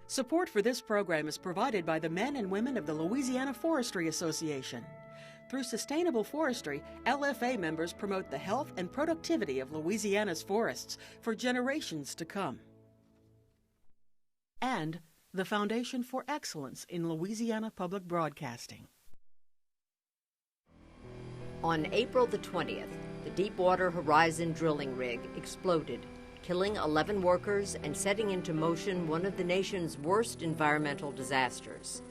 Support for this program is provided by the men and women of the Louisiana Forestry Association. Through sustainable forestry, LFA members promote the health and productivity of Louisiana's forests for generations to come. And the Foundation for Excellence in Louisiana Public Broadcasting. On April the 20th, the Deepwater Horizon drilling rig exploded, killing 11 workers and setting into motion one of the nation's worst environmental disasters.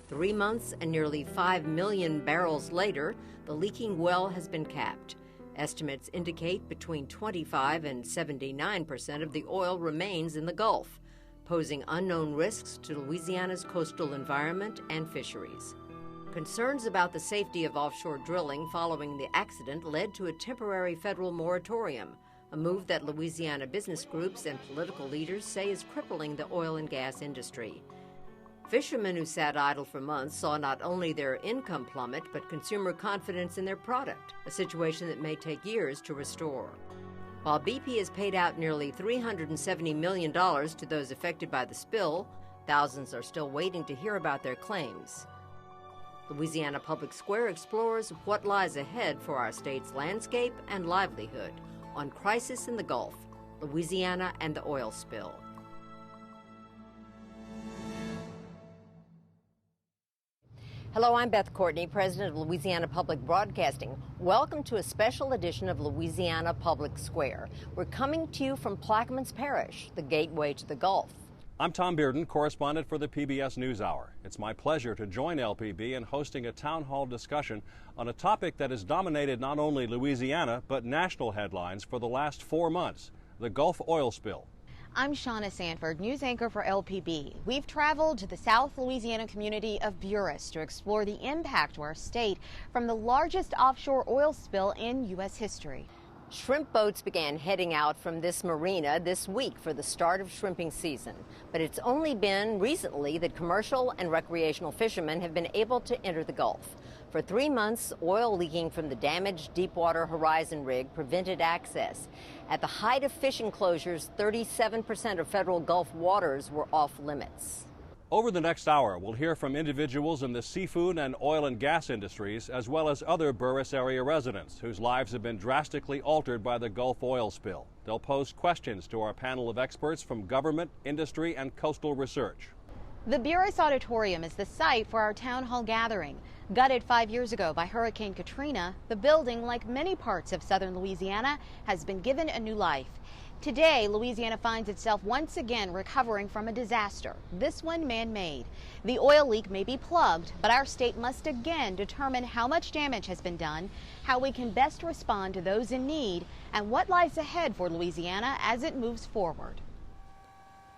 3 months and nearly 5 million barrels later, the leaking well has been capped. Estimates indicate between 25 and 79% of the oil remains in the Gulf, posing unknown risks to Louisiana's coastal environment and fisheries. Concerns about the safety of offshore drilling following the accident led to a temporary federal moratorium, a move that Louisiana business groups and political leaders say is crippling the oil and gas industry. Fishermen who sat idle for months saw not only their income plummet, but consumer confidence in their product, a situation that may take years to restore. While BP has paid out nearly $370 million to those affected by the spill, thousands are still waiting to hear about their claims. Louisiana Public Square explores what lies ahead for our state's landscape and livelihood on Crisis in the Gulf, Louisiana and the oil spill. Hello, I'm Beth, Courtney, President of Louisiana Public Broadcasting. Welcome to a special edition of Louisiana Public Square. We're coming to you from Plaquemines Parish, the gateway to the Gulf. I'm Tom Bearden, correspondent for the PBS NewsHour. It's my pleasure to join LPB in hosting a town hall discussion on a topic that has dominated not only Louisiana, but national headlines for the last 4 months, the Gulf oil spill. I'm Shauna Sanford, news anchor for LPB. We've traveled to the South Louisiana community of Buras to explore the impact to our state from the largest offshore oil spill in U.S. history. Shrimp boats began heading out from this marina this week for the start of shrimping season. But it's only been recently that commercial and recreational fishermen have been able to enter the Gulf. For 3 months, oil leaking from the damaged Deepwater Horizon rig prevented access. At the height of fishing closures, 37% of federal Gulf waters were off limits. Over the next hour, we'll hear from individuals in the seafood and oil and gas industries, as well as other Buras area residents whose lives have been drastically altered by the Gulf oil spill. They'll pose questions to our panel of experts from government, industry, and coastal research. The Buras Auditorium is the site for our town hall gathering. Gutted 5 years ago by Hurricane Katrina, the building, like many parts of southern Louisiana, has been given a new life. Today, Louisiana finds itself once again recovering from a disaster, this one man-made. The oil leak may be plugged, but our state must again determine how much damage has been done, how we can best respond to those in need, and what lies ahead for Louisiana as it moves forward.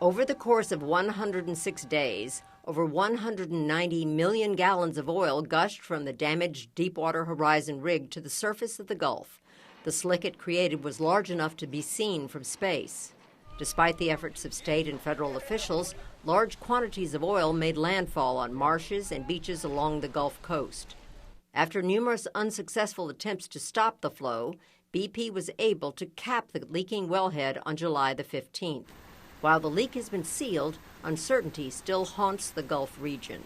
Over the course of 106 days, over 190 million gallons of oil gushed from the damaged Deepwater Horizon rig to the surface of the Gulf. The slick it created was large enough to be seen from space. Despite the efforts of state and federal officials, large quantities of oil made landfall on marshes and beaches along the Gulf Coast. After numerous unsuccessful attempts to stop the flow, BP was able to cap the leaking wellhead on July the 15th. While the leak has been sealed, uncertainty still haunts the Gulf region.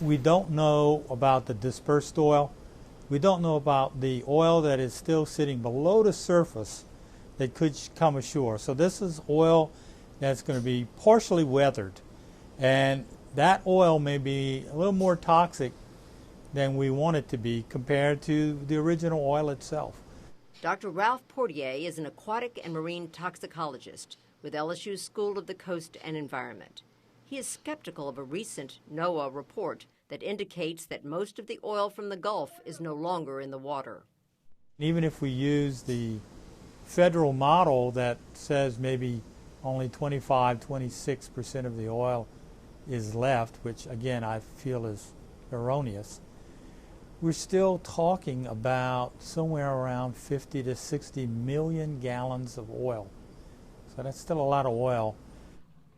We don't know about the dispersed oil. We don't know about the oil that is still sitting below the surface that could come ashore. So this is oil that's going to be partially weathered. And that oil may be a little more toxic than we want it to be compared to the original oil itself. Dr. Ralph Portier is an aquatic and marine toxicologist with LSU School of the Coast and Environment. He is skeptical of a recent NOAA report that indicates that most of the oil from the Gulf is no longer in the water. Even if we use the federal model that says maybe only 26% of the oil is left, which again I feel is erroneous, we're still talking about somewhere around 50 to 60 million gallons of oil. So that's still a lot of oil.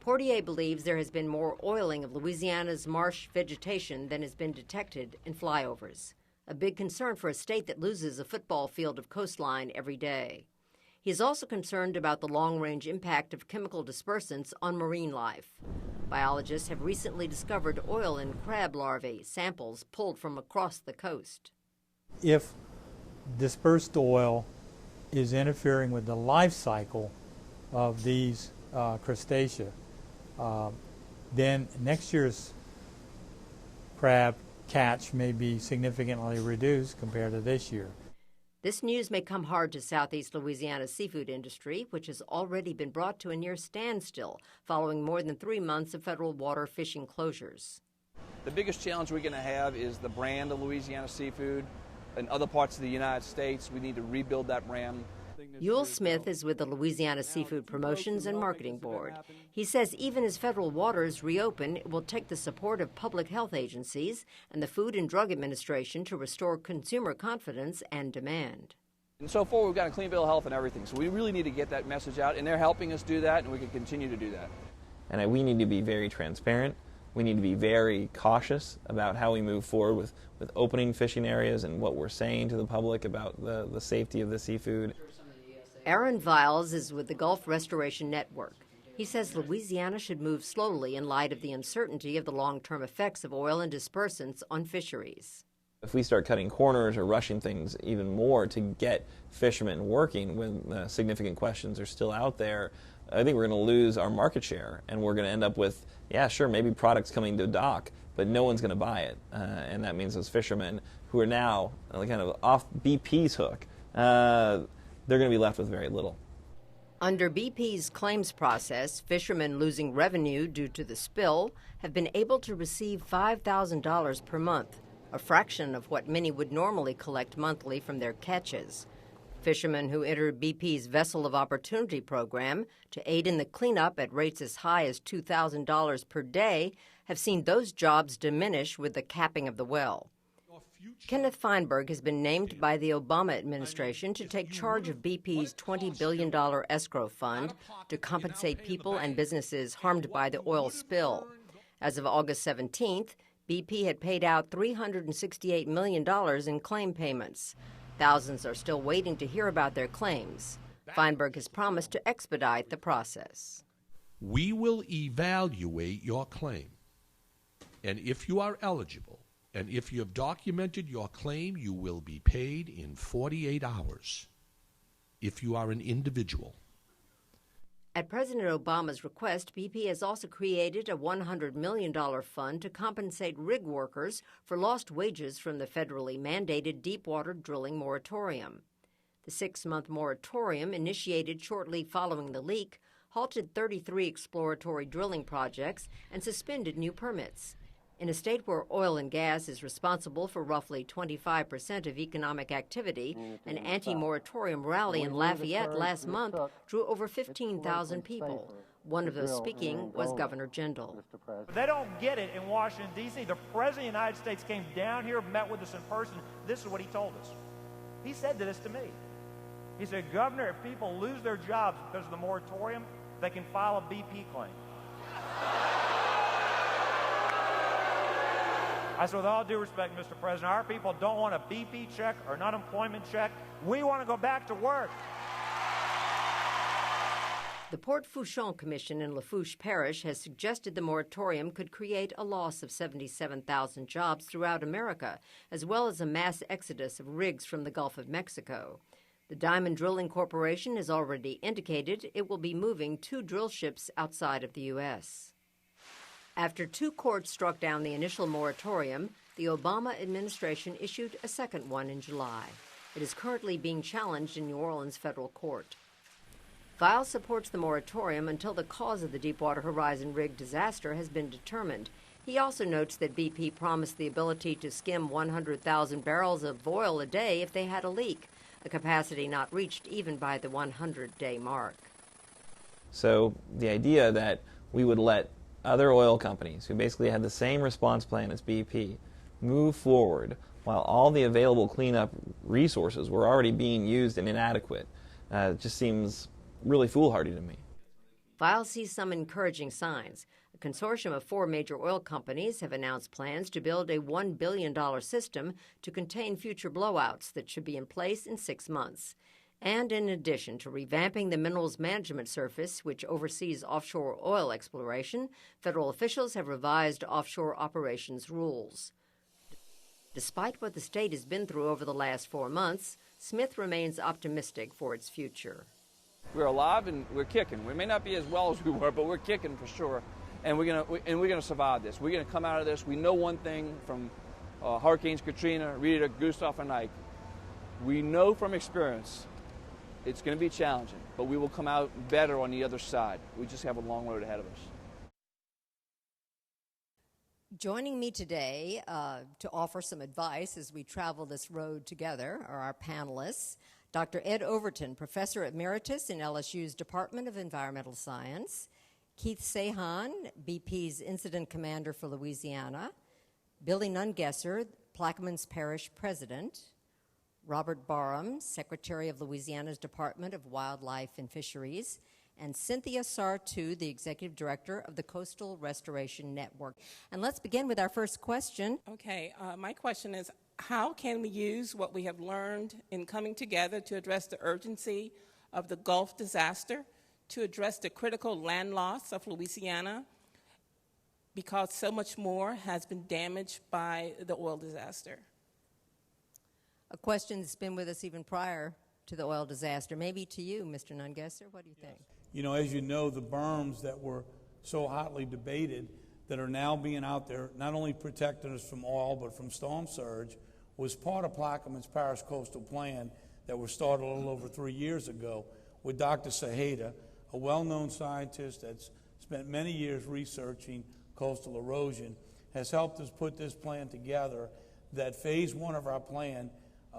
Portier believes there has been more oiling of Louisiana's marsh vegetation than has been detected in flyovers, a big concern for a state that loses a football field of coastline every day. He is also concerned about the long-range impact of chemical dispersants on marine life. Biologists have recently discovered oil in crab larvae, samples pulled from across the coast. If dispersed oil is interfering with the life cycle of these crustacea, then next year's crab catch may be significantly reduced compared to this year. This news may come hard to Southeast Louisiana's seafood industry, which has already been brought to a near standstill following more than 3 months of federal water fishing closures. The biggest challenge we're going to have is the brand of Louisiana seafood. In other parts of the United States, we need to rebuild that brand. Ewell Smith is with the Louisiana Seafood Promotions and Marketing Board. He says even as federal waters reopen, it will take the support of public health agencies and the Food and Drug Administration to restore consumer confidence and demand. And so far, we've got a clean bill of health and everything, so we really need to get that message out, and they're helping us do that, and we can continue to do that. And we need to be very transparent. We need to be very cautious about how we move forward with opening fishing areas and what we're saying to the public about the safety of the seafood. Aaron Viles is with the Gulf Restoration Network. He says Louisiana should move slowly in light of the uncertainty of the long-term effects of oil and dispersants on fisheries. If we start cutting corners or rushing things even more to get fishermen working when significant questions are still out there, I think we're going to lose our market share, and we're going to end up with, yeah, sure, maybe products coming to dock, but no one's going to buy it. And that means those fishermen who are now kind of off BP's hook, they're going to be left with very little. Under BP's claims process, fishermen losing revenue due to the spill have been able to receive $5,000 per month, a fraction of what many would normally collect monthly from their catches. Fishermen who entered BP's Vessel of Opportunity program to aid in the cleanup at rates as high as $2,000 per day have seen those jobs diminish with the capping of the well. Kenneth Feinberg has been named by the Obama administration to take charge of BP's $20 billion escrow fund to compensate people and businesses harmed by the oil spill. As of August 17th, BP had paid out $368 million in claim payments. Thousands are still waiting to hear about their claims. Feinberg has promised to expedite the process. We will evaluate your claim, and if you are eligible, and if you have documented your claim, you will be paid in 48 hours if you are an individual. At President Obama's request, BP has also created a $100 million fund to compensate rig workers for lost wages from the federally mandated deepwater drilling moratorium. The 6-month moratorium, initiated shortly following the leak, halted 33 exploratory drilling projects and suspended new permits. In a state where oil and gas is responsible for roughly 25% of economic activity, an anti-moratorium rally in Lafayette last month drew over 15,000 people. One of those speaking was Governor Jindal. They don't get it in Washington, D.C. The President of the United States came down here, met with us in person. This is what he told us. He said this to me. He said, Governor, if people lose their jobs because of the moratorium, they can file a BP claim. I said, with all due respect, Mr. President, our people don't want a BP check or an unemployment check. We want to go back to work. The Port Fourchon Commission in Lafourche Parish has suggested the moratorium could create a loss of 77,000 jobs throughout America, as well as a mass exodus of rigs from the Gulf of Mexico. The Diamond Drilling Corporation has already indicated it will be moving 2 drill ships outside of the U.S. After 2 courts struck down the initial moratorium, the Obama administration issued a second one in July. It is currently being challenged in New Orleans federal court. Viles supports the moratorium until the cause of the Deepwater Horizon rig disaster has been determined. He also notes that BP promised the ability to skim 100,000 barrels of oil a day if they had a leak, a capacity not reached even by the 100-day mark. So the idea that we would let other oil companies who basically had the same response plan as BP move forward while all the available cleanup resources were already being used and inadequate just seems really foolhardy to me. Viles sees some encouraging signs. A consortium of 4 major oil companies have announced plans to build a $1 billion system to contain future blowouts that should be in place in 6 months. And in addition to revamping the Minerals Management Service, which oversees offshore oil exploration, federal officials have revised offshore operations rules. Despite what the state has been through over the last 4 months, Smith remains optimistic for its future. We're alive and we're kicking. We may not be as well as we were, but we're kicking for sure. And we're gonna survive this. We're gonna come out of this. We know one thing from Hurricanes Katrina, Rita, Gustav, and Ike. We know from experience it's going to be challenging, but we will come out better on the other side. We just have a long road ahead of us. Joining me today to offer some advice as we travel this road together are our panelists. Dr. Ed Overton, Professor Emeritus in LSU's Department of Environmental Science. Keith Seilhan, BP's Incident Commander for Louisiana. Billy Nungesser, Plaquemines Parish President. Robert Barham, Secretary of Louisiana's Department of Wildlife and Fisheries, and Cynthia Sarthou, the Executive Director of the Coastal Restoration Network. And let's begin with our first question. Okay, my question is, how can we use what we have learned in coming together to address the urgency of the Gulf disaster, to address the critical land loss of Louisiana, because so much more has been damaged by the oil disaster? A question that's been with us even prior to the oil disaster. Maybe to you, Mr. Nungesser, what do you think? You know, as you know, the berms that were so hotly debated that are now being out there, not only protecting us from oil, but from storm surge, was part of Plaquemines Parish Coastal Plan that was started a little over 3 years ago with Dr. Sarthou, a well-known scientist that's spent many years researching coastal erosion, has helped us put this plan together. That phase 1 of our plan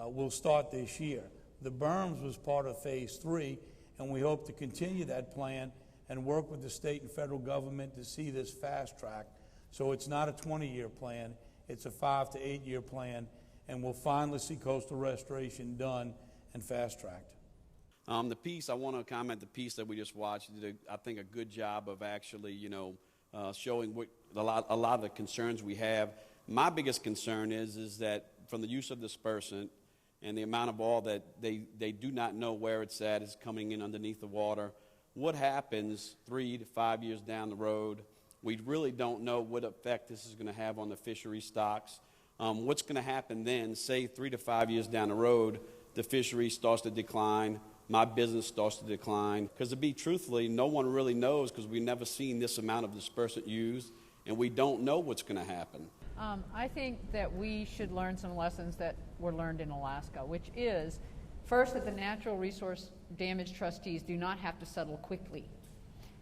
will start this year. The berms was part of phase 3, and we hope to continue that plan and work with the state and federal government to see this fast-tracked. So it's not a 20-year plan, it's a 5 to 8 year plan, and we'll finally see coastal restoration done and fast-tracked. The piece, I want to comment, the piece that we just watched did, I think, a good job of actually, showing what a lot of the concerns we have. My biggest concern is that from the use of dispersant and the amount of oil that they do not know where it's at, is coming in underneath the water. What happens 3 to 5 years down the road? We really don't know what effect this is going to have on the fishery stocks. What's going to happen then, say 3 to 5 years down the road, the fishery starts to decline, my business starts to decline. Because to be truthfully, no one really knows, because we've never seen this amount of dispersant used, and we don't know what's going to happen. I think that we should learn some lessons that were learned in Alaska, which is, first, that the natural resource damage trustees do not have to settle quickly.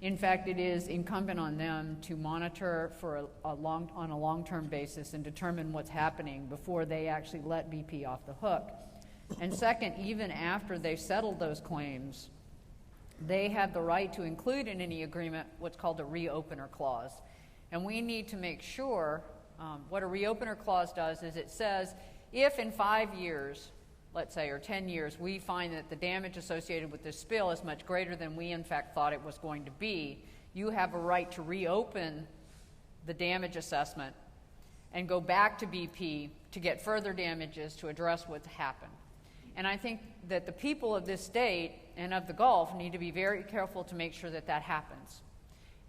In fact, it is incumbent on them to monitor for on a long-term basis and determine what's happening before they actually let BP off the hook. And second, even after they've settled those claims, they have the right to include in any agreement what's called a reopener clause. And we need to make sure what a reopener clause does is it says, if in 5 years, let's say, or 10 years, we find that the damage associated with this spill is much greater than we in fact thought it was going to be, you have a right to reopen the damage assessment and go back to BP to get further damages to address what's happened. And I think that the people of this state and of the Gulf need to be very careful to make sure that that happens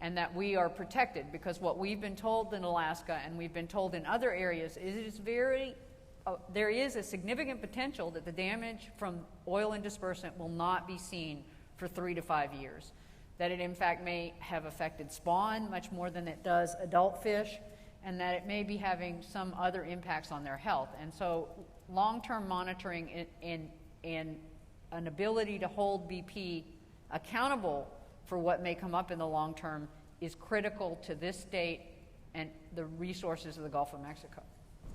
and that we are protected, because what we've been told in Alaska and we've been told in other areas is there is a significant potential that the damage from oil and dispersant will not be seen for 3 to 5 years. That it in fact may have affected spawn much more than it does adult fish, and that it may be having some other impacts on their health. And so long-term monitoring and an ability to hold BP accountable for what may come up in the long term is critical to this state and the resources of the Gulf of Mexico.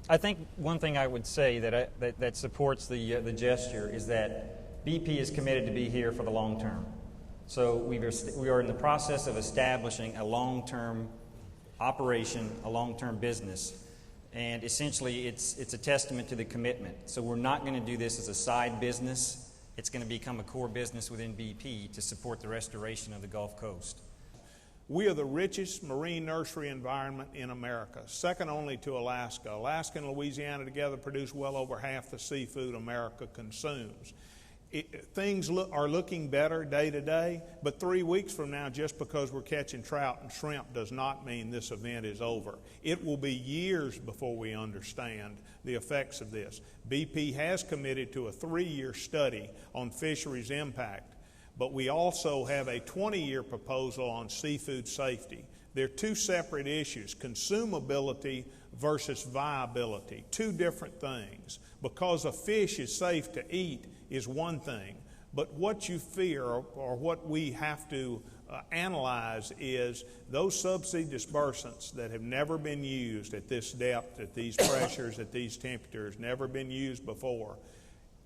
I think one thing I would say that supports the gesture is that BP is committed to be here for the long term. So we are in the process of establishing a long-term operation, a long-term business, and essentially it's a testament to the commitment. So we're not going to do this as a side business. It's going to become a core business within BP to support the restoration of the Gulf Coast. We are the richest marine nursery environment in America, second only to Alaska. Alaska and Louisiana together produce well over half the seafood America consumes. Things are looking better day to day, but 3 weeks from now, just because we're catching trout and shrimp does not mean this event is over. It will be years before we understand the effects of this. BP has committed to a 3-year study on fisheries impact, but we also have a 20-year proposal on seafood safety. They're two separate issues, consumability versus viability, two different things. Because a fish is safe to eat is one thing, but what you fear or what we have to analyze is those subsea dispersants that have never been used at this depth, at these pressures, at these temperatures, never been used before.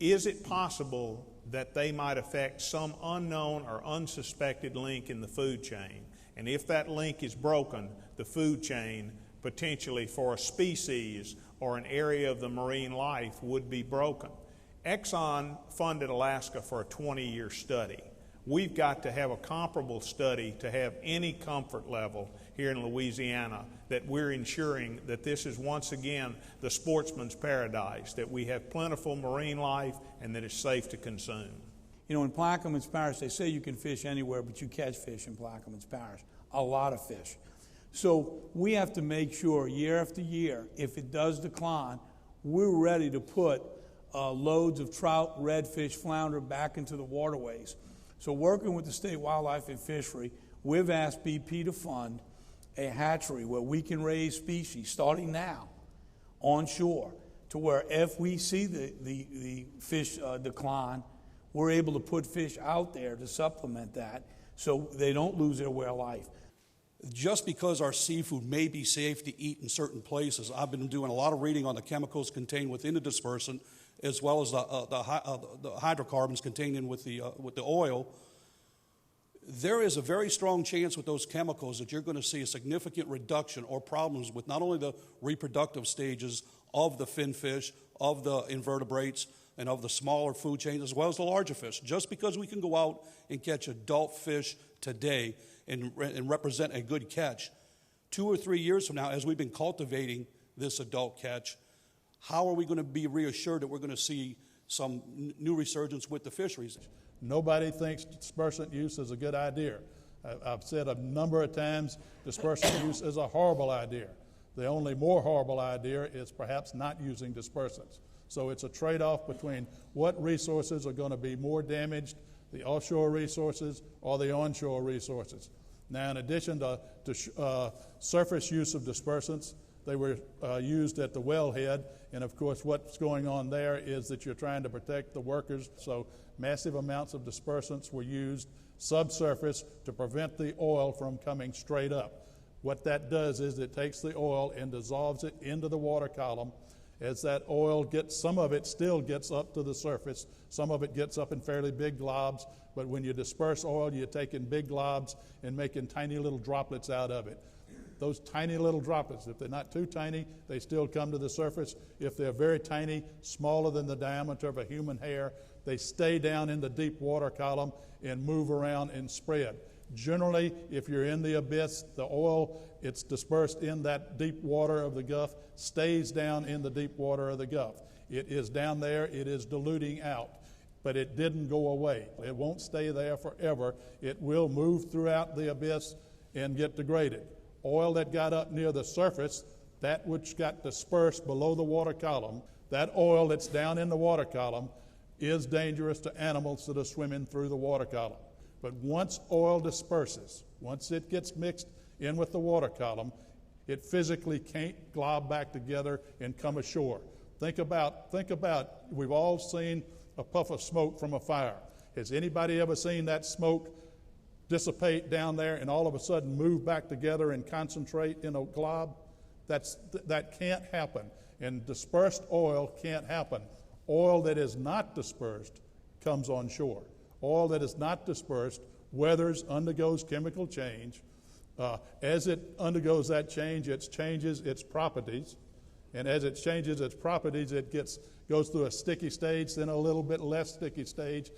Is it possible that they might affect some unknown or unsuspected link in the food chain? And if that link is broken, the food chain potentially for a species or an area of the marine life would be broken. Exxon funded Alaska for a 20-year study. We've got to have a comparable study to have any comfort level here in Louisiana that we're ensuring that this is once again the sportsman's paradise, that we have plentiful marine life and that it's safe to consume. You know, in Plaquemines Parish, they say you can fish anywhere, but you catch fish in Plaquemines Parish, a lot of fish. So we have to make sure year after year, if it does decline, we're ready to put loads of trout, redfish, flounder back into the waterways. So working with the State Wildlife and Fishery, we've asked BP to fund a hatchery where we can raise species starting now onshore, to where if we see the fish decline, we're able to put fish out there to supplement that so they don't lose their way of life. Just because our seafood may be safe to eat in certain places, I've been doing a lot of reading on the chemicals contained within the dispersant, as well as the hydrocarbons contained in with the oil. There is a very strong chance with those chemicals that you're going to see a significant reduction or problems with not only the reproductive stages of the finfish, of the invertebrates, and of the smaller food chains, as well as the larger fish. Just because we can go out and catch adult fish today and represent a good catch, 2 or 3 years from now, as we've been cultivating this adult catch, how are we going to be reassured that we're going to see some new resurgence with the fisheries? Nobody thinks dispersant use is a good idea. I've said a number of times dispersant use is a horrible idea. The only more horrible idea is perhaps not using dispersants. So it's a trade-off between what resources are going to be more damaged, the offshore resources or the onshore resources. Now, in addition to surface use of dispersants, they were used at the wellhead, and of course what's going on there is that you're trying to protect the workers, so massive amounts of dispersants were used subsurface to prevent the oil from coming straight up. What that does is it takes the oil and dissolves it into the water column. As that oil gets, some of it still gets up to the surface, some of it gets up in fairly big globs, but when you disperse oil, you're taking big globs and making tiny little droplets out of it. Those tiny little droplets, if they're not too tiny, they still come to the surface. If they're very tiny, smaller than the diameter of a human hair, they stay down in the deep water column and move around and spread. Generally, if you're in the abyss, the oil, it's dispersed in that deep water of the Gulf, stays down in the deep water of the Gulf. It is down there, it is diluting out, but it didn't go away. It won't stay there forever. It will move throughout the abyss and get degraded. Oil that got up near the surface, that which got dispersed below the water column, that oil that's down in the water column is dangerous to animals that are swimming through the water column. But once oil disperses, once it gets mixed in with the water column, it physically can't glob back together and come ashore. Think about, we've all seen a puff of smoke from a fire. Has anybody ever seen that smoke dissipate down there and all of a sudden move back together and concentrate in a glob? That can't happen. And dispersed oil can't happen. Oil that is not dispersed comes on shore. Oil that is not dispersed weathers, undergoes chemical change. As it undergoes that change, it changes its properties. And as it changes its properties, it goes through a sticky stage, then a little bit less sticky stage.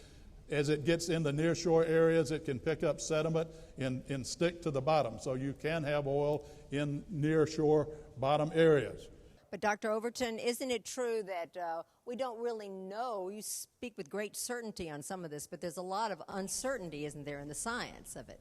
As it gets in the nearshore areas, it can pick up sediment and stick to the bottom. So you can have oil in nearshore bottom areas. But Dr. Overton, isn't it true that we don't really know? You speak with great certainty on some of this, but there's a lot of uncertainty, isn't there, in the science of it?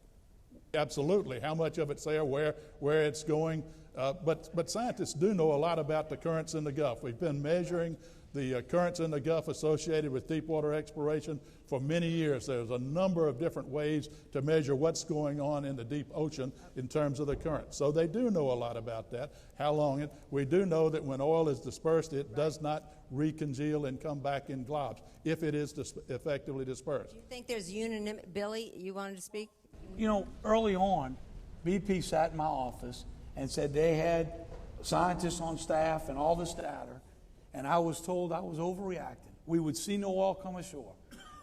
Absolutely. How much of it's there, where it's going. But scientists do know a lot about the currents in the Gulf. We've been measuring the currents in the Gulf associated with deepwater exploration for many years. There's a number of different ways to measure what's going on in the deep ocean in terms of the currents. So they do know a lot about that, how long we do know that when oil is dispersed, it does not recongeal and come back in globs if it is effectively dispersed. Do you think there's unanimity? Billy, you wanted to speak? You know, early on, BP sat in my office and said they had scientists on staff and all this data, and I was told I was overreacting. We would see no oil come ashore.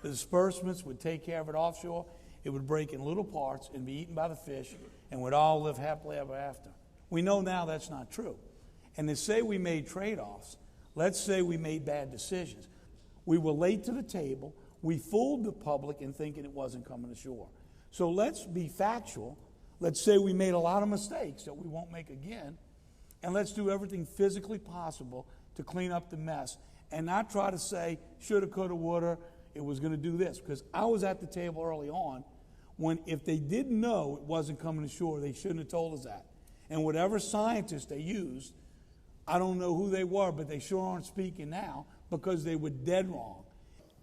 The disbursements would take care of it offshore. It would break in little parts and be eaten by the fish, and we'd all live happily ever after. We know now that's not true. And to say we made trade-offs, let's say we made bad decisions. We were late to the table. We fooled the public in thinking it wasn't coming ashore. So let's be factual. Let's say we made a lot of mistakes that we won't make again, and let's do everything physically possible to clean up the mess and not try to say, shoulda, coulda, woulda, it was going to do this. Because I was at the table early on when if they didn't know it wasn't coming ashore, they shouldn't have told us that. And whatever scientists they used, I don't know who they were, but they sure aren't speaking now because they were dead wrong.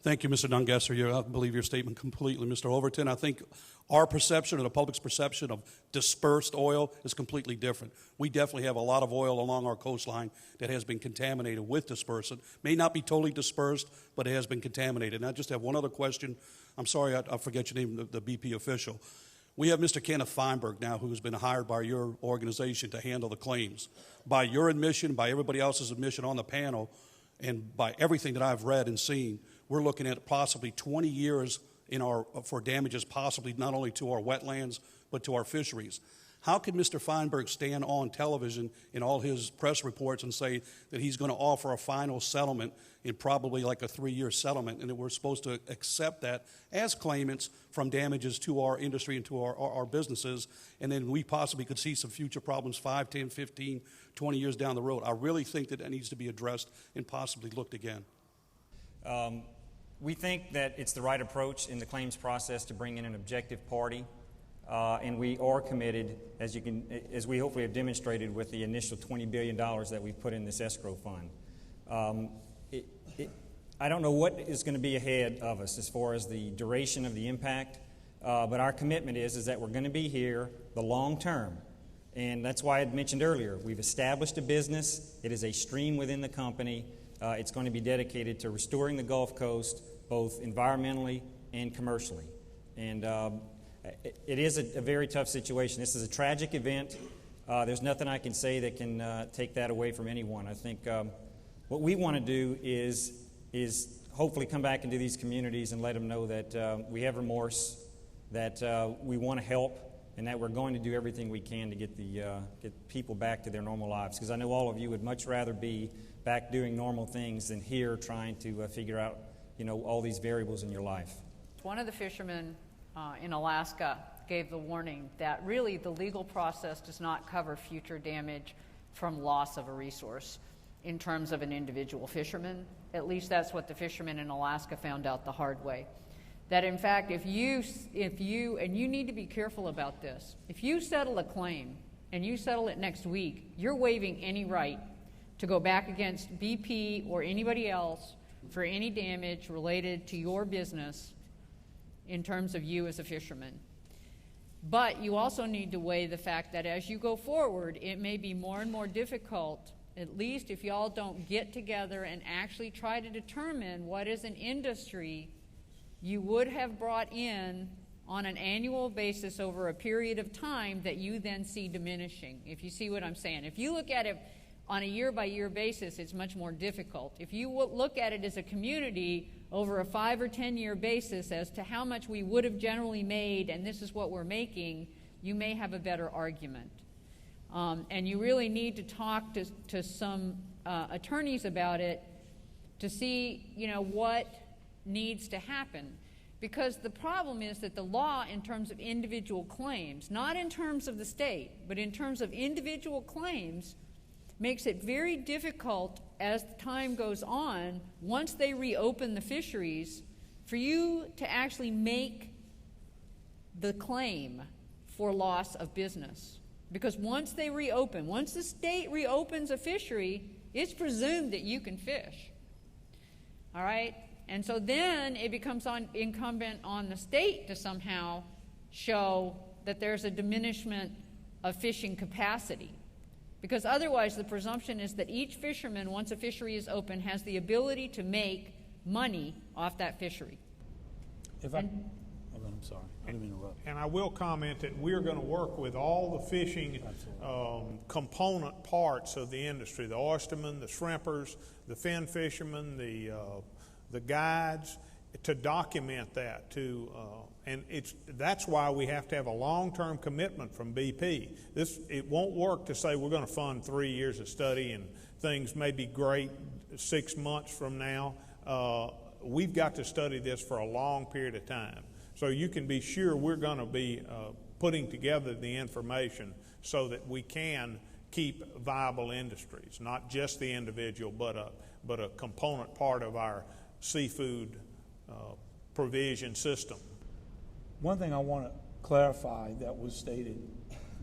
Thank you, Mr. Nungesser. I believe your statement completely. Mr. Overton, I think our perception or the public's perception of dispersed oil is completely different. We definitely have a lot of oil along our coastline that has been contaminated with dispersant. May not be totally dispersed, but it has been contaminated. And I just have one other question. I'm sorry, I forget your name, the BP official. We have Mr. Kenneth Feinberg now, who's been hired by your organization to handle the claims. By your admission, by everybody else's admission on the panel, and by everything that I've read and seen, we're looking at possibly 20 years for damages possibly not only to our wetlands but to our fisheries. How can Mr. Feinberg stand on television in all his press reports and say that he's going to offer a final settlement in probably like a 3-year settlement and that we're supposed to accept that as claimants from damages to our industry and to our businesses, and then we possibly could see some future problems 5, 10, 15, 20 years down the road? I really think that needs to be addressed and possibly looked again. We think that it's the right approach in the claims process to bring in an objective party, and we are committed, as we hopefully have demonstrated with the initial $20 billion that we put in this escrow fund. I don't know what is going to be ahead of us as far as the duration of the impact, but our commitment is that we're going to be here the long term, and that's why I had mentioned earlier, we've established a business. It is a stream within the company. It's going to be dedicated to restoring the Gulf Coast, both environmentally and commercially. And it is a very tough situation. This is a tragic event. There's nothing I can say that can take that away from anyone. I think what we want to do is hopefully come back into these communities and let them know that we have remorse, that we want to help, and that we're going to do everything we can to get people back to their normal lives. Because I know all of you would much rather be back doing normal things than here trying to figure out, all these variables in your life. One of the fishermen in Alaska gave the warning that really the legal process does not cover future damage from loss of a resource in terms of an individual fisherman. At least that's what the fishermen in Alaska found out the hard way. That in fact, if you, and you need to be careful about this, if you settle a claim and you settle it next week, you're waiving any right to go back against BP or anybody else for any damage related to your business in terms of you as a fisherman. But you also need to weigh the fact that as you go forward, it may be more and more difficult, at least if y'all don't get together and actually try to determine what is an industry you would have brought in on an annual basis over a period of time that you then see diminishing, if you see what I'm saying. If you look at it on a year-by-year basis, it's much more difficult. If you look at it as a community over a 5 or 10-year basis as to how much we would have generally made and this is what we're making, you may have a better argument. And you really need to talk to some attorneys about it to see, what needs to happen. Because the problem is that the law in terms of individual claims, not in terms of the state, but in terms of individual claims, makes it very difficult as time goes on, once they reopen the fisheries, for you to actually make the claim for loss of business. Because once they reopen, once the state reopens a fishery, it's presumed that you can fish. All right? And so then it becomes incumbent on the state to somehow show that there's a diminishment of fishing capacity. Because otherwise the presumption is that each fisherman, once a fishery is open, has the ability to make money off that fishery. I'm sorry, I didn't interrupt. And I will comment that we're going to work with all the fishing component parts of the industry, the oystermen, the shrimpers, the fin fishermen, the guides, to document that. And that's why we have to have a long-term commitment from BP. It won't work to say we're going to fund 3 years of study and things may be great 6 months from now. We've got to study this for a long period of time. So you can be sure we're going to be putting together the information so that we can keep viable industries, not just the individual, but a component part of our seafood provision system. One thing I want to clarify that was stated,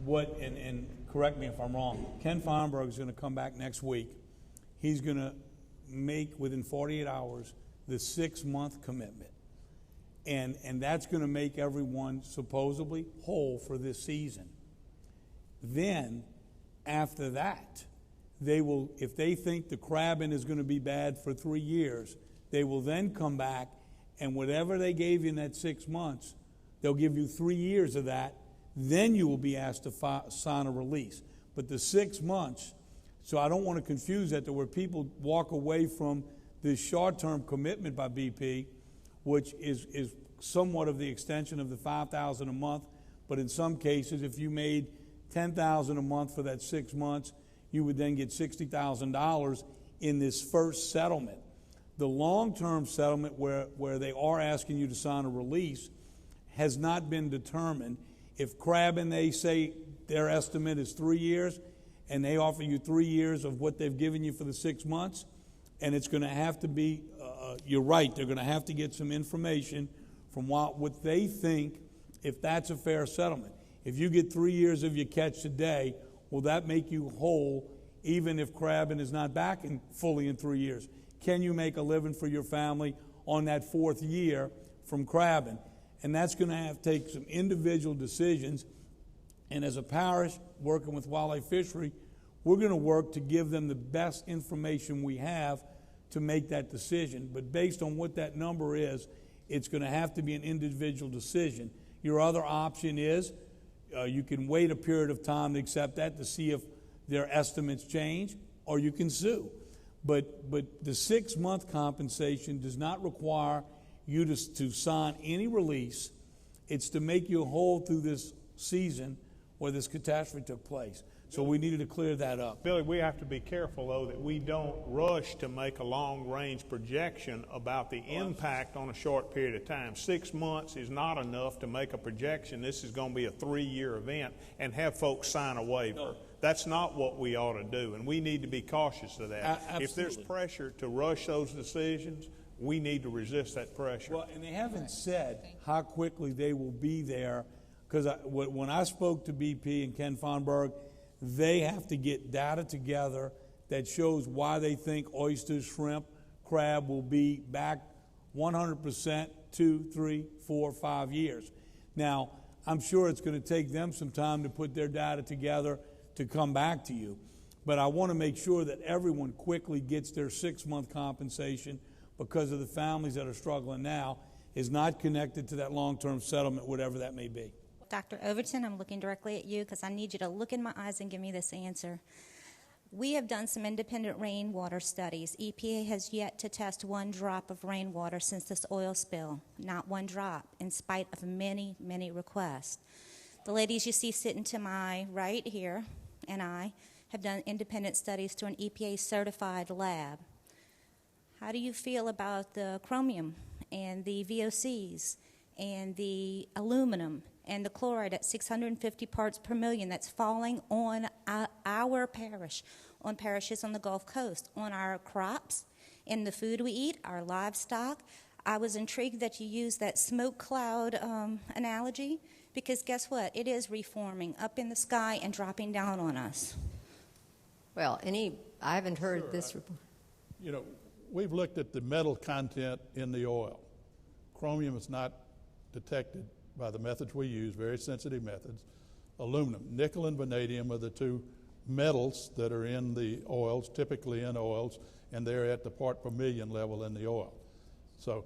and correct me if I'm wrong, Ken Feinberg is going to come back next week. He's going to make, within 48 hours, the 6-month commitment. And that's going to make everyone supposedly whole for this season. Then, after that, they will, if they think the crabbing is going to be bad for 3 years, they will then come back, and whatever they gave you in that 6 months, they'll give you 3 years of that. Then you will be asked to sign a release. But the 6 months, so I don't want to confuse that, where people walk away from this short-term commitment by BP, which is somewhat of the extension of the $5,000 a month. But in some cases, if you made $10,000 a month for that 6 months, you would then get $60,000 in this first settlement. The long-term settlement, where they are asking you to sign a release, has not been determined. If crabbing, they say their estimate is 3 years, and they offer you 3 years of what they've given you for the 6 months, and it's going to have to be, you're right, they're going to have to get some information from what they think, if that's a fair settlement. If you get 3 years of your catch today, will that make you whole, even if crabbing is not back fully in 3 years? Can you make a living for your family on that 4th year from crabbing? And that's going to have to take some individual decisions. And as a parish working with Wildlife Fishery, we're going to work to give them the best information we have to make that decision. But based on what that number is, it's going to have to be an individual decision. Your other option is you can wait a period of time to accept that to see if their estimates change, or you can sue. But the 6-month compensation does not require you to sign any release. It's to make you whole through this season where this catastrophe took place. So we needed to clear that up. Billy, we have to be careful, though, that we don't rush to make a long-range projection about the impact on a short period of time. 6 months is not enough to make a projection. This is going to be a 3-year event and have folks sign a waiver. No. That's not what we ought to do, and we need to be cautious of that. Absolutely. If there's pressure to rush those decisions, we need to resist that pressure. Well, and they haven't said how quickly they will be there, because when I spoke to BP and Ken Feinberg, they have to get data together that shows why they think oysters, shrimp, crab will be back 100% 2, 3, 4, 5 years. Now, I'm sure it's going to take them some time to put their data together to come back to you. But I want to make sure that everyone quickly gets their 6-month compensation, because of the families that are struggling now, is not connected to that long-term settlement, whatever that may be. Dr. Overton, I'm looking directly at you because I need you to look in my eyes and give me this answer. We have done some independent rainwater studies. EPA has yet to test 1 drop of rainwater since this oil spill. Not 1 drop, in spite of many, many requests. The ladies you see sitting to my right here and I have done independent studies through an EPA-certified lab. How do you feel about the chromium and the VOCs and the aluminum and the chloride at 650 parts per million that's falling on our parish, on parishes on the Gulf Coast, on our crops, in the food we eat, our livestock. I was intrigued that you used that smoke cloud analogy, because guess what? It is reforming up in the sky and dropping down on us. Well, I haven't heard this report. You know, we've looked at the metal content in the oil. Chromium is not detected by the methods we use, very sensitive methods. Aluminum, nickel, and vanadium are the two metals that are in the oils, typically in oils, and they're at the part per million level in the oil. So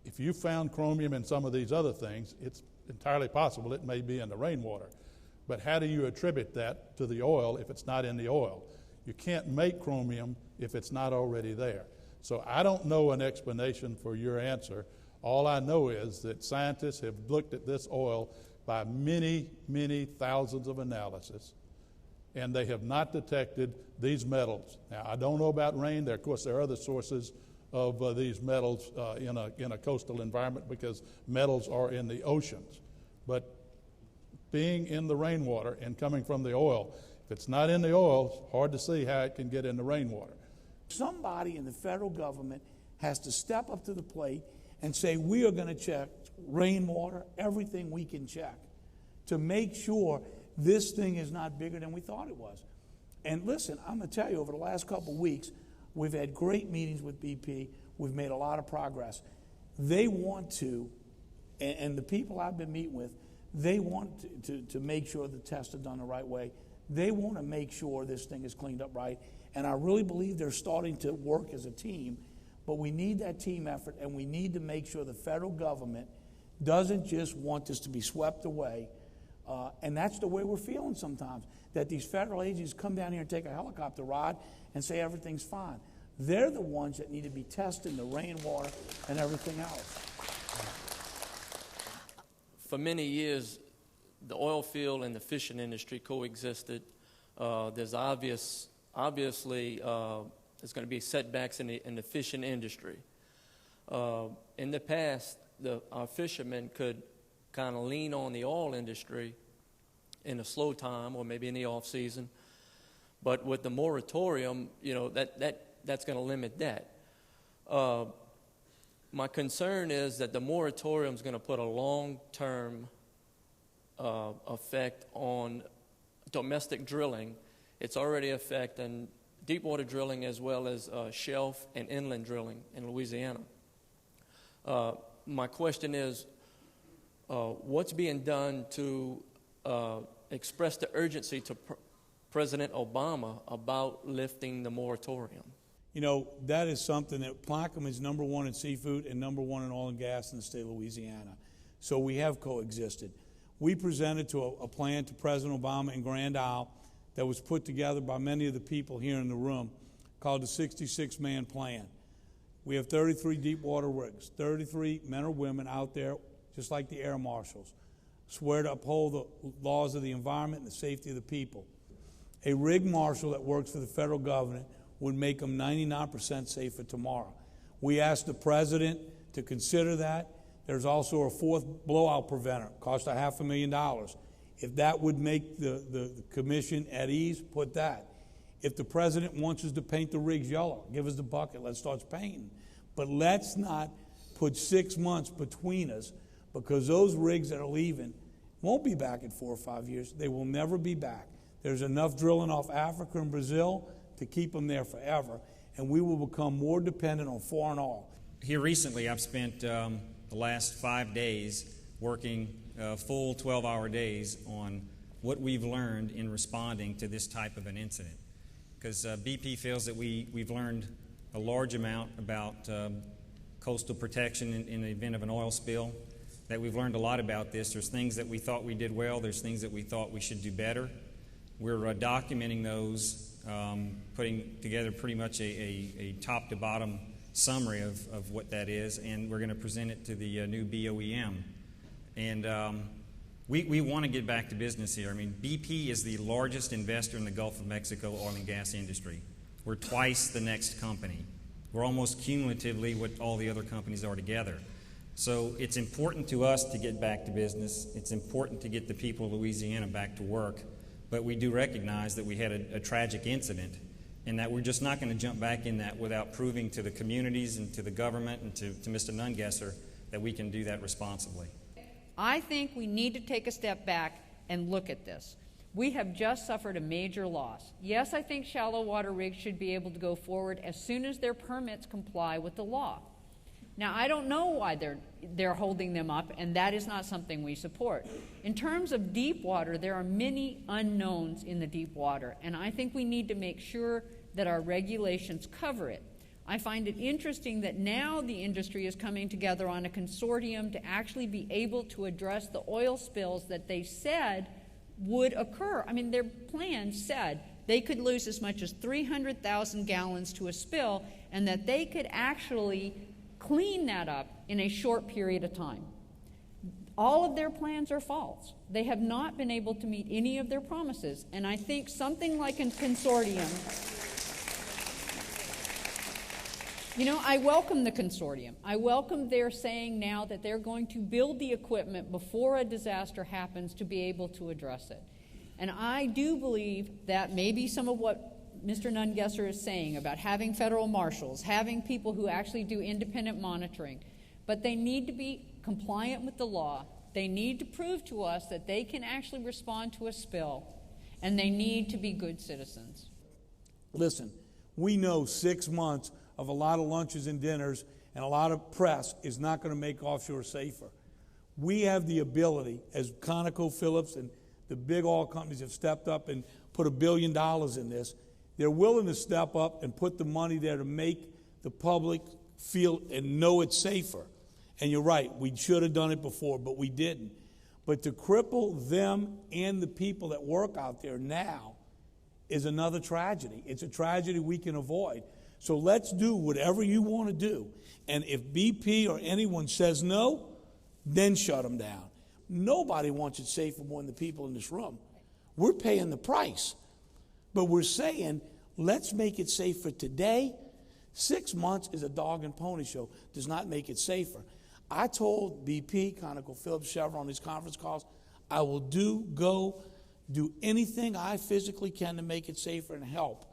if you found chromium in some of these other things, it's entirely possible it may be in the rainwater. But how do you attribute that to the oil if it's not in the oil? You can't make chromium if it's not already there. So I don't know an explanation for your answer. All I know is that scientists have looked at this oil by many, many thousands of analyses, and they have not detected these metals. Now, I don't know about rain. Of course, there are other sources of these metals in a coastal environment, because metals are in the oceans. But being in the rainwater and coming from the oil, if it's not in the oil, it's hard to see how it can get in the rainwater. Somebody in the federal government has to step up to the plate and say, we are going to check rainwater, everything we can check, to make sure this thing is not bigger than we thought it was. And listen, I'm going to tell you, over the last couple of weeks, we've had great meetings with BP. We've made a lot of progress. They want to, and the people I've been meeting with, they want to make sure the tests are done the right way. They want to make sure this thing is cleaned up right. And I really believe they're starting to work as a team. But we need that team effort, and we need to make sure the federal government doesn't just want this to be swept away. And that's the way we're feeling sometimes, that these federal agencies come down here and take a helicopter ride and say everything's fine. They're the ones that need to be testing the rainwater and everything else. For many years, the oil field and the fishing industry coexisted. There's obviously there's going to be setbacks in the fishing industry. In the past, our fishermen could kind of lean on the oil industry in a slow time or maybe in the off season. But with the moratorium, that's going to limit that. My concern is that the moratorium is going to put a long-term effect on domestic drilling. It's already affecting deepwater drilling as well as shelf and inland drilling in Louisiana. My question is, what's being done to express the urgency to President Obama about lifting the moratorium? You know, that is something that Plaquemines is number one in seafood and number one in oil and gas in the state of Louisiana. So we have coexisted. We presented to a plan to President Obama in Grand Isle that was put together by many of the people here in the room, called the 66-man plan. We have 33 deepwater rigs, 33 men or women out there, just like the air marshals, swear to uphold the laws of the environment and the safety of the people. A rig marshal that works for the federal government would make them 99% safer tomorrow. We asked the president to consider that. There's also a fourth blowout preventer, cost $500,000. If that would make the commission at ease, put that. If the president wants us to paint the rigs yellow, give us the bucket, let's start painting. But let's not put 6 months between us, because those rigs that are leaving won't be back in 4 or 5 years. They will never be back. There's enough drilling off Africa and Brazil to keep them there forever, and we will become more dependent on foreign oil. Here recently, I've spent the last 5 days working full 12-hour days on what we've learned in responding to this type of an incident. Because BP feels that we've learned a large amount about coastal protection in the event of an oil spill, that we've learned a lot about this. There's things that we thought we did well. There's things that we thought we should do better. We're documenting those, putting together pretty much a top-to-bottom summary of what that is, and we're going to present it to the new BOEM. And we want to get back to business here. I mean, BP is the largest investor in the Gulf of Mexico oil and gas industry. We're twice the next company. We're almost cumulatively what all the other companies are together. So it's important to us to get back to business. It's important to get the people of Louisiana back to work. But we do recognize that we had a tragic incident, and that we're just not going to jump back in that without proving to the communities and to the government and to Mr. Nungesser that we can do that responsibly. I think we need to take a step back and look at this. We have just suffered a major loss. Yes, I think shallow water rigs should be able to go forward as soon as their permits comply with the law. Now, I don't know why they're holding them up, and that is not something we support. In terms of deep water, there are many unknowns in the deep water, and I think we need to make sure that our regulations cover it. I find it interesting that now the industry is coming together on a consortium to actually be able to address the oil spills that they said would occur. I mean, their plan said they could lose as much as 300,000 gallons to a spill, and that they could actually clean that up in a short period of time. All of their plans are false. They have not been able to meet any of their promises, and I think something like a consortium, I welcome the consortium. I welcome their saying now that they're going to build the equipment before a disaster happens to be able to address it. And I do believe that maybe some of what Mr. Nungesser is saying about having federal marshals, having people who actually do independent monitoring, but they need to be compliant with the law. They need to prove to us that they can actually respond to a spill, and they need to be good citizens. Listen, we know 6 months of a lot of lunches and dinners and a lot of press is not going to make offshore safer. We have the ability, as ConocoPhillips and the big oil companies have stepped up and put $1 billion in this, they're willing to step up and put the money there to make the public feel and know it's safer. And you're right, we should have done it before, but we didn't. But to cripple them and the people that work out there now is another tragedy. It's a tragedy we can avoid. So let's do whatever you want to do. And if BP or anyone says no, then shut them down. Nobody wants it safer more than the people in this room. We're paying the price. But we're saying, let's make it safer today. 6 months is a dog and pony show. Does not make it safer. I told BP, ConocoPhillips, Chevron, these conference calls, I will do anything I physically can to make it safer and help.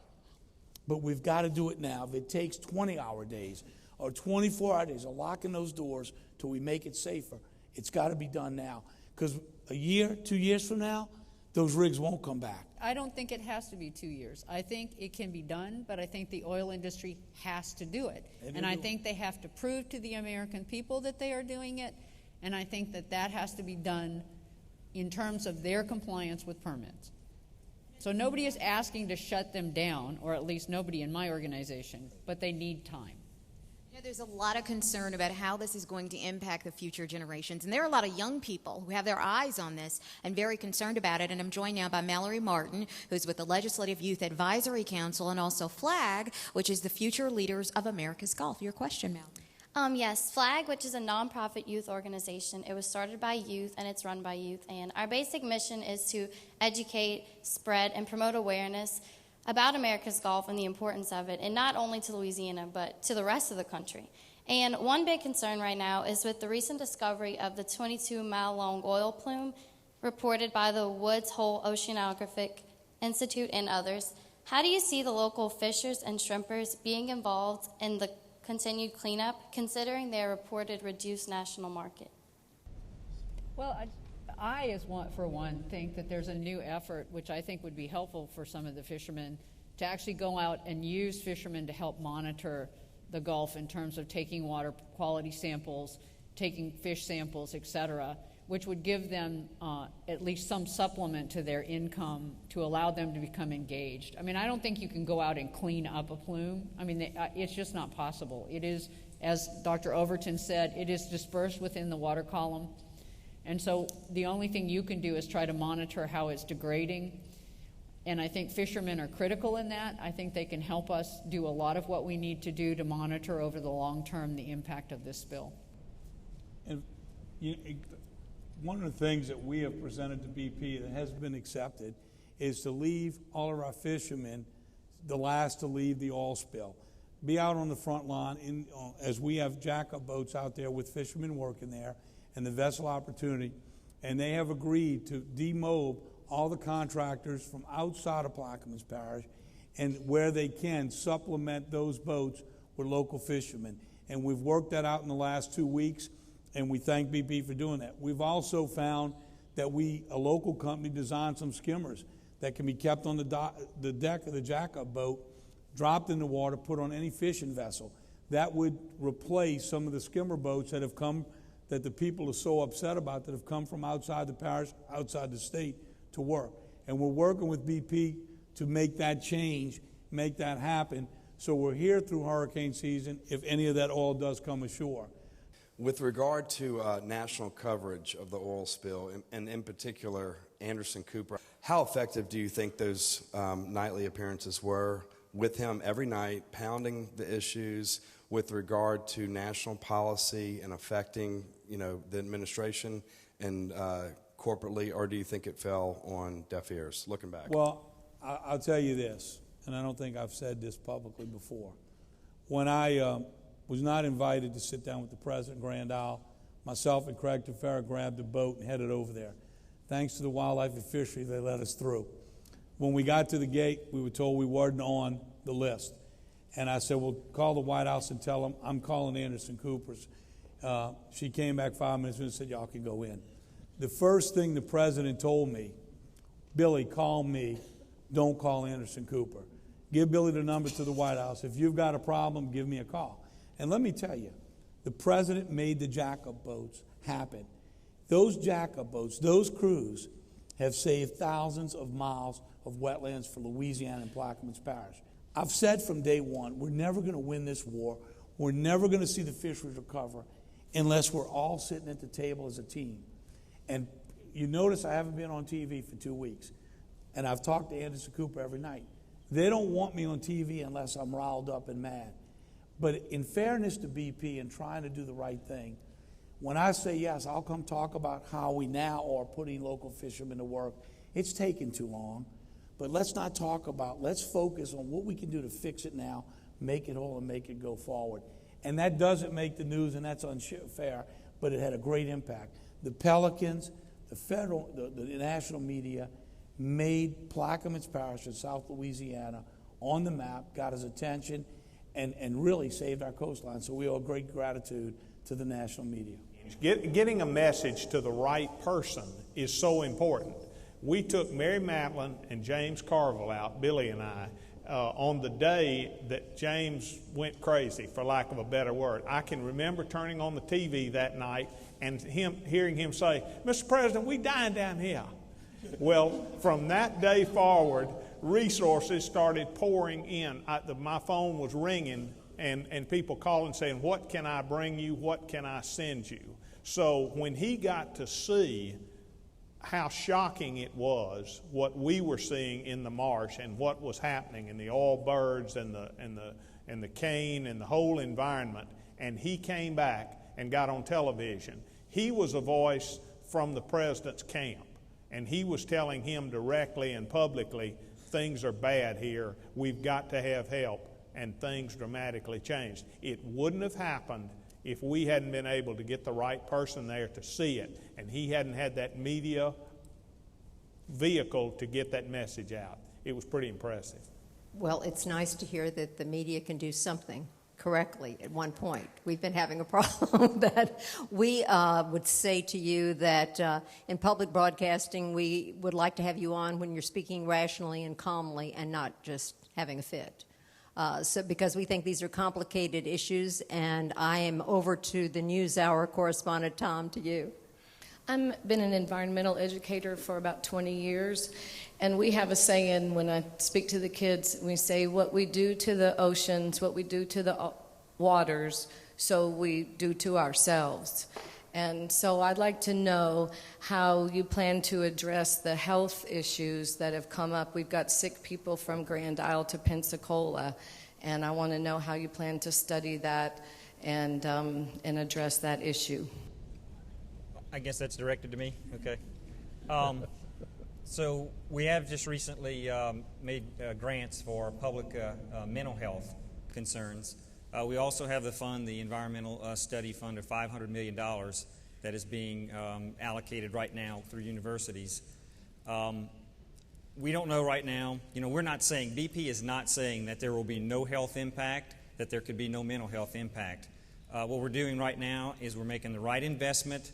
But we've got to do it now. If it takes 20-hour days or 24-hour days of locking those doors till we make it safer, it's got to be done now. Because a year, 2 years from now, those rigs won't come back. I don't think it has to be 2 years. I think it can be done, but I think the oil industry has to do it. And I think they have to prove to the American people that they are doing it, and I think that that has to be done in terms of their compliance with permits. So nobody is asking to shut them down, or at least nobody in my organization, but they need time. There's a lot of concern about how this is going to impact the future generations. And there are a lot of young people who have their eyes on this and very concerned about it. And I'm joined now by Mallory Martin, who's with the Legislative Youth Advisory Council, and also FLAG, which is the Future Leaders of America's Gulf. Your question, Mallory. Yes, FLAG, which is a nonprofit youth organization. It was started by youth, and it's run by youth. And our basic mission is to educate, spread, and promote awareness about America's Gulf and the importance of it, and not only to Louisiana, but to the rest of the country. And one big concern right now is with the recent discovery of the 22-mile-long oil plume reported by the Woods Hole Oceanographic Institute and others. How do you see the local fishers and shrimpers being involved in the continued cleanup, considering their reported reduced national market? Well, I, for one, think that there's a new effort, which I think would be helpful for some of the fishermen, to actually go out and use fishermen to help monitor the Gulf in terms of taking water quality samples, taking fish samples, et cetera, which would give them at least some supplement to their income to allow them to become engaged. I mean, I don't think you can go out and clean up a plume. I mean, it's just not possible. It is, as Dr. Overton said, it is dispersed within the water column. And so the only thing you can do is try to monitor how it's degrading. And I think fishermen are critical in that. I think they can help us do a lot of what we need to do to monitor over the long term the impact of this spill. And one of the things that we have presented to BP that has been accepted is to leave all of our fishermen the last to leave the oil spill. be out on the front line as we have jack-up boats out there with fishermen working there and the vessel opportunity, and they have agreed to demob all the contractors from outside of Plaquemines Parish, and where they can supplement those boats with local fishermen. And we've worked that out in the last 2 weeks, and we thank BP for doing that. We've also found that a local company, designed some skimmers that can be kept on the deck of the jack-up boat, dropped in the water, put on any fishing vessel. That would replace some of the skimmer boats that have come, that the people are so upset about, that have come from outside the parish, outside the state to work. And we're working with BP to make that change, make that happen. So we're here through hurricane season if any of that oil does come ashore. With regard to national coverage of the oil spill, and in particular Anderson Cooper, how effective do you think those nightly appearances were with him every night, pounding the issues with regard to national policy and affecting, the administration and corporately, or do you think it fell on deaf ears, looking back? Well, I'll tell you this, and I don't think I've said this publicly before. When I was not invited to sit down with the President of Grand Isle, myself and Craig Tefera grabbed a boat and headed over there. Thanks to the Wildlife Fisheries, they let us through. When we got to the gate, we were told we weren't on the list. And I said, well, call the White House and tell them I'm calling Anderson Cooper's. She came back 5 minutes and said, y'all can go in. The first thing the President told me, Billy, call me. Don't call Anderson Cooper. Give Billy the number to the White House. If you've got a problem, give me a call. And let me tell you, the President made the jack-up boats happen. Those jack-up boats, those crews, have saved thousands of miles of wetlands for Louisiana and Plaquemines Parish. I've said from day one, we're never going to win this war. We're never going to see the fisheries recover unless we're all sitting at the table as a team. And you notice I haven't been on TV for 2 weeks. And I've talked to Anderson Cooper every night. They don't want me on TV unless I'm riled up and mad. But in fairness to BP and trying to do the right thing, when I say yes, I'll come talk about how we now are putting local fishermen to work. It's taken too long. But let's not talk about, let's focus on what we can do to fix it now, make it whole, and make it go forward. And that doesn't make the news, and that's unfair, but it had a great impact. The Pelicans, the federal, the national media made Plaquemines Parish in South Louisiana on the map, got his attention, and really saved our coastline. So we owe great gratitude to the national media. Getting a message to the right person is so important. We took Mary Matlin and James Carville out, Billy and I, on the day that James went crazy, for lack of a better word. I can remember turning on the TV that night and hearing him say, Mr. President, we dying down here. Well, from that day forward, resources started pouring in. My phone was ringing, and people calling saying, what can I bring you? What can I send you? So when he got to see how shocking it was, what we were seeing in the marsh and what was happening in the oil birds and the cane and the whole environment, and he came back and got on television. He was a voice from the president's camp, and he was telling him directly and publicly, things are bad here, we've got to have help, and things dramatically changed. It wouldn't have happened if we hadn't been able to get the right person there to see it, and he hadn't had that media vehicle to get that message out. It was pretty impressive. Well, it's nice to hear that the media can do something correctly at one point. We've been having a problem that we would say to you that in public broadcasting, we would like to have you on when you're speaking rationally and calmly and not just having a fit. So because we think these are complicated issues, and I am over to the NewsHour correspondent, Tom, to you. I've been an environmental educator for about 20 years, and we have a saying when I speak to the kids, we say what we do to the oceans, what we do to the waters, so we do to ourselves. And so I'd like to know how you plan to address the health issues that have come up. We've got sick people from Grand Isle to Pensacola, and I want to know how you plan to study that and address that issue. I guess that's directed to me. Okay. So we have just recently made grants for public mental health concerns. We also have the fund, the Environmental Study Fund of $500 million that is being allocated right now through universities. We don't know right now. We're not saying, BP is not saying that there will be no health impact, that there could be no mental health impact. What we're doing right now is we're making the right investment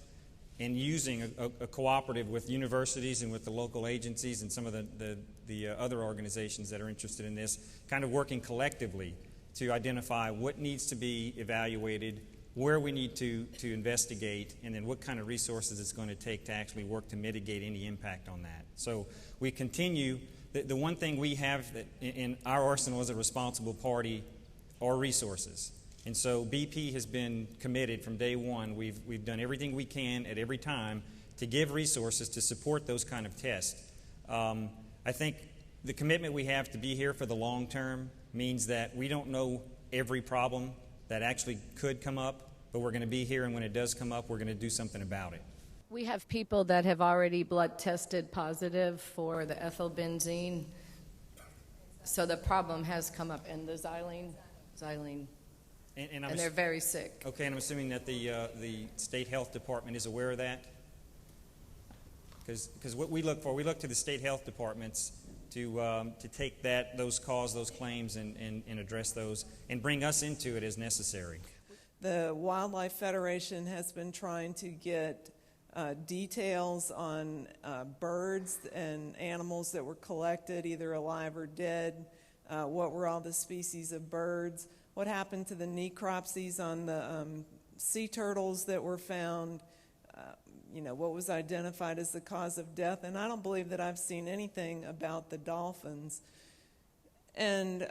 and using a cooperative with universities and with the local agencies and some of the other organizations that are interested in this, kind of working collectively to identify what needs to be evaluated, where we need to investigate, and then what kind of resources it's going to take to actually work to mitigate any impact on that. So we continue. The one thing we have in our arsenal as a responsible party are resources. And so BP has been committed from day one. We've done everything we can at every time to give resources to support those kind of tests. I think the commitment we have to be here for the long term means that we don't know every problem that actually could come up, but we're going to be here, and when it does come up, we're going to do something about it. We have people that have already blood tested positive for the ethylbenzene, so the problem has come up in the xylene. And they're very sick. Okay, and I'm assuming that the state health department is aware of that? Because what we look to the state health departments to take those calls, those claims, and address those, and bring us into it as necessary. The Wildlife Federation has been trying to get details on birds and animals that were collected, either alive or dead. What were all the species of birds? What happened to the necropsies on the sea turtles that were found? What was identified as the cause of death? And I don't believe that I've seen anything about the dolphins. And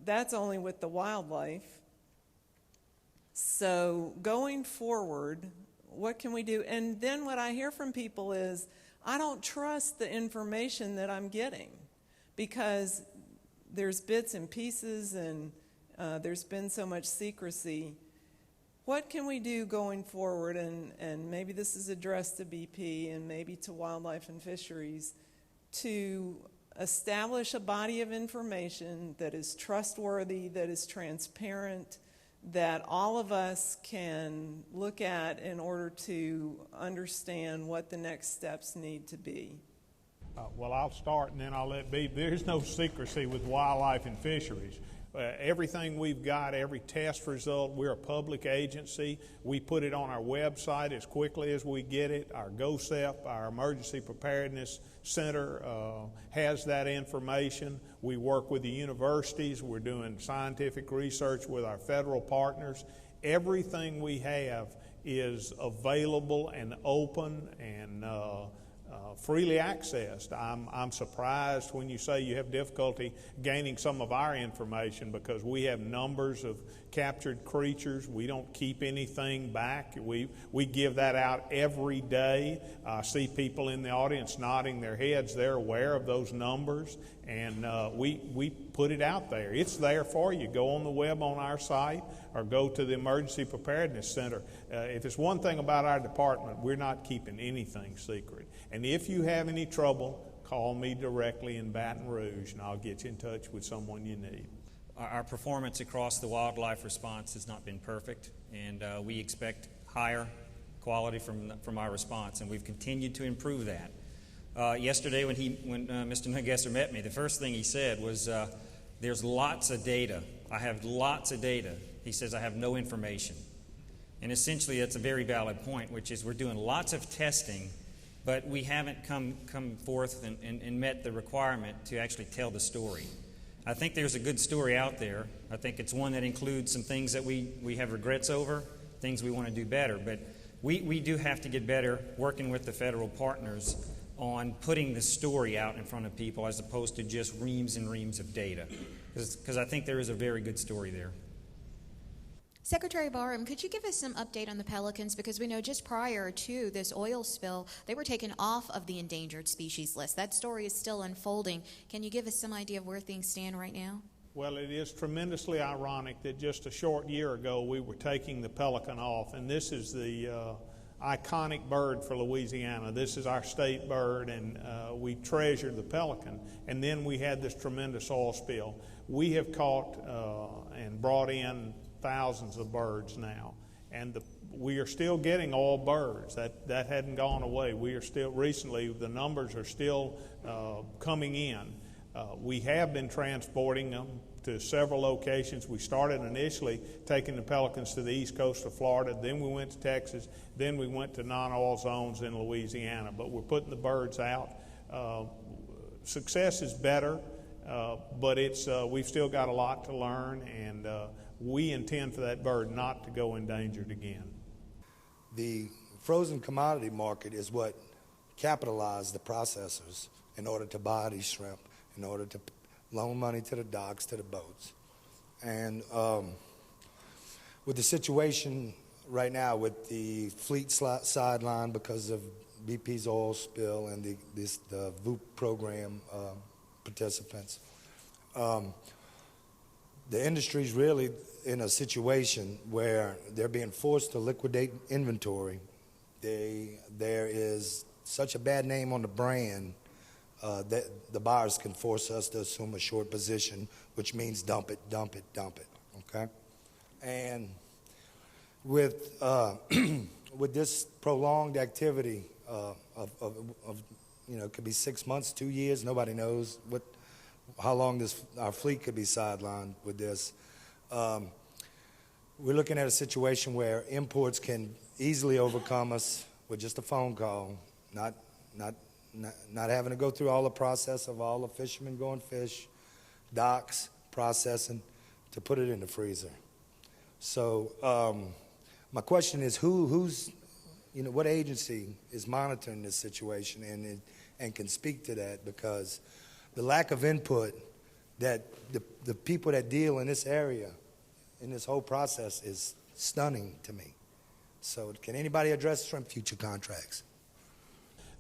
that's only with the wildlife. So going forward, what can we do? And then what I hear from people is, I don't trust the information that I'm getting because there's bits and pieces and there's been so much secrecy. What can we do going forward? And maybe this is addressed to BP and maybe to Wildlife and Fisheries to establish a body of information that is trustworthy, that is transparent, that all of us can look at in order to understand what the next steps need to be. Well, I'll start and then I'll let be. There's no secrecy with Wildlife and Fisheries. Everything we've got, every test result, we're a public agency. We put it on our website as quickly as we get it. Our GOSEP, our Emergency Preparedness Center, has that information. We work with the universities. We're doing scientific research with our federal partners. Everything we have is available and open and freely accessed. I'm surprised when you say you have difficulty gaining some of our information because we have numbers of captured creatures. We don't keep anything back. We give that out every day. I see people in the audience nodding their heads. They're aware of those numbers, and we put it out there. It's there for you. Go on the web on our site or go to the Emergency Preparedness Center. If it's one thing about our department, we're not keeping anything secret. And if you have any trouble, call me directly in Baton Rouge, and I'll get you in touch with someone you need. Our performance across the wildlife response has not been perfect, and we expect higher quality from our response, and we've continued to improve that. Yesterday when Mr. Nungesser met me, the first thing he said was, there's lots of data. I have lots of data. He says, I have no information. And essentially that's a very valid point, which is we're doing lots of testing, but we haven't come forth and met the requirement to actually tell the story. I think there's a good story out there. I think it's one that includes some things that we have regrets over, things we want to do better. But we do have to get better working with the federal partners on putting the story out in front of people as opposed to just reams and reams of data. Because I think there is a very good story there. Secretary Barham, could you give us some update on the pelicans? Because we know just prior to this oil spill, they were taken off of the endangered species list. That story is still unfolding. Can you give us some idea of where things stand right now? Well, it is tremendously ironic that just a short year ago we were taking the pelican off, and this is the iconic bird for Louisiana. This is our state bird, and we treasure the pelican. And then we had this tremendous oil spill. We have caught and brought in thousands of birds now, and we are still getting all birds. That hadn't gone away. We are still, recently, the numbers are still coming in. We have been transporting them to several locations. We started initially taking the pelicans to the east coast of Florida, then we went to Texas, then we went to non-oil zones in Louisiana. But we're putting the birds out. Success is better, but we've still got a lot to learn, and we intend for that bird not to go endangered again. The frozen commodity market is what capitalized the processors in order to buy these shrimp, in order to loan money to the docks, to the boats. And with the situation right now with the fleet sideline because of BP's oil spill and the VOOP program participants, the industry's really in a situation where they're being forced to liquidate inventory. There is such a bad name on the brand that the buyers can force us to assume a short position, which means dump it, okay? And with with this prolonged activity of it could be 6 months, 2 years, nobody knows how long our fleet could be sidelined with this. We're looking at a situation where imports can easily overcome us with just a phone call, not having to go through all the process of all the fishermen going fish, docks, processing, to put it in the freezer. So my question is, what agency is monitoring this situation and can speak to that? Because the lack of input that the people that deal in this area, in this whole process, is stunning to me. So can anybody address shrimp future contracts?